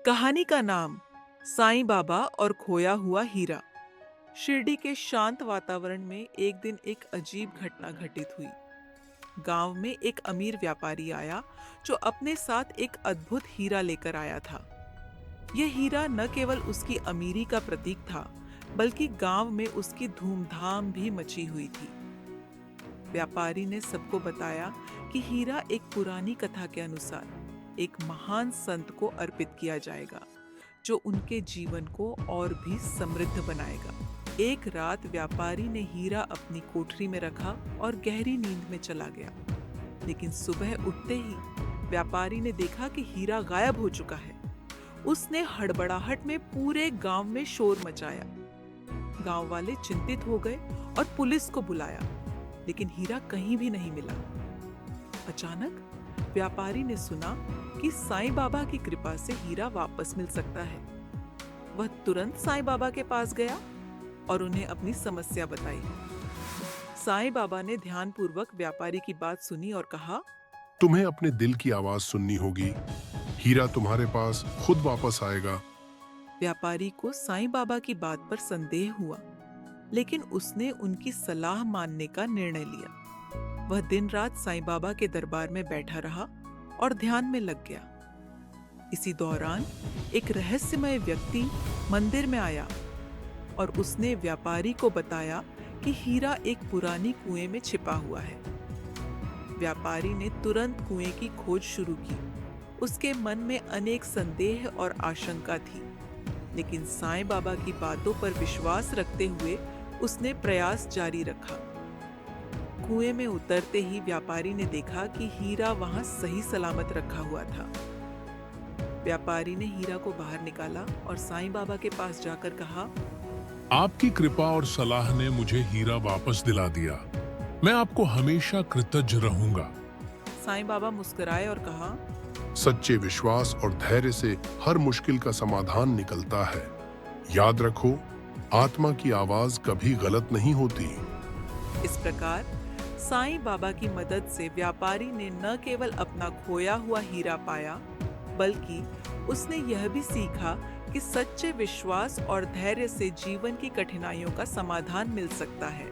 कहानी का नाम साईं बाबा और खोया हुआ हीरा। शिरडी के शांत वातावरण में एक दिन एक अजीब घटना घटित हुई। गांव में एक अमीर व्यापारी आया जो अपने साथ एक अद्भुत हीरा लेकर आया था। यह हीरा न केवल उसकी अमीरी का प्रतीक था, बल्कि गांव में उसकी धूमधाम भी मची हुई थी। व्यापारी ने सबको बताया कि हीरा एक पुरानी कथा के अनुसार एक महान संत को अर्पित किया जाएगा, जो उनके जीवन को और भी समृद्ध बनाएगा। एक रात व्यापारी ने हीरा अपनी कोठरी में रखा और गहरी नींद में चला गया। लेकिन सुबह उठते ही व्यापारी ने देखा कि हीरा गायब हो चुका है। उसने हड़बड़ाहट में पूरे गांव में शोर मचाया। गांव वाले चिंतित हो गए और पुलिस को बुलाया, लेकिन हीरा कहीं भी नहीं मिला। अचानक व्यापारी ने सुना कि साईं बाबा की कृपा से हीरा वापस मिल सकता है। वह तुरंत साईं बाबा के पास गया और उन्हें अपनी समस्या बताई। साईं बाबा ने ध्यानपूर्वक व्यापारी की बात सुनी और कहा, तुम्हें अपने दिल की आवाज सुननी होगी। हीरा तुम्हारे पास खुद वापस आएगा। व्यापारी को साईं बाबा की बात पर संदेह हुआ, लेकिन उसने उनकी सलाह मानने का निर्णय लिया। वह दिन रात साईं बाबा के दरबार में बैठा रहा और ध्यान में लग गया। इसी दौरान एक रहस्यमय व्यक्ति मंदिर में आया और उसने व्यापारी को बताया कि हीरा एक पुरानी कुएं में छिपा हुआ है। व्यापारी ने तुरंत कुएं की खोज शुरू की। उसके मन में अनेक संदेह और आशंका थी, लेकिन साईं बाबा की बातों पर विश्वास रखते हुए उसने प्रयास जारी रखा। कुएं में उतरते ही व्यापारी ने देखा कि हीरा वहां सही सलामत रखा हुआ था। व्यापारी ने हीरा को बाहर निकाला और साईं बाबा के पास जाकर कहा, आपकी कृपा और सलाह ने मुझे हीरा वापस दिला दिया। मैं आपको हमेशा कृतज्ञ रहूंगा। साईं बाबा मुस्कुराए और कहा, सच्चे विश्वास और धैर्य से हर मुश्किल का समाधान निकलता है। याद रखो, आत्मा की आवाज कभी गलत नहीं होती। इस प्रकार साईं बाबा की मदद से व्यापारी ने न केवल अपना खोया हुआ हीरा पाया, बल्कि उसने यह भी सीखा कि सच्चे विश्वास और धैर्य से जीवन की कठिनाइयों का समाधान मिल सकता है।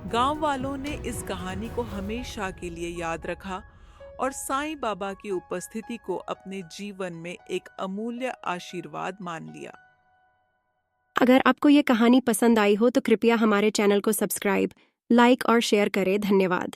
गांव वालों ने इस कहानी को हमेशा के लिए याद रखा और साईं बाबा की उपस्थिति को अपने जीवन में एक अमूल्य आशीर्वाद मान लिया। अगर आपको ये कहानी पसंद आई हो तो कृपया हमारे चैनल को सब्सक्राइब, लाइक और शेयर करें। धन्यवाद।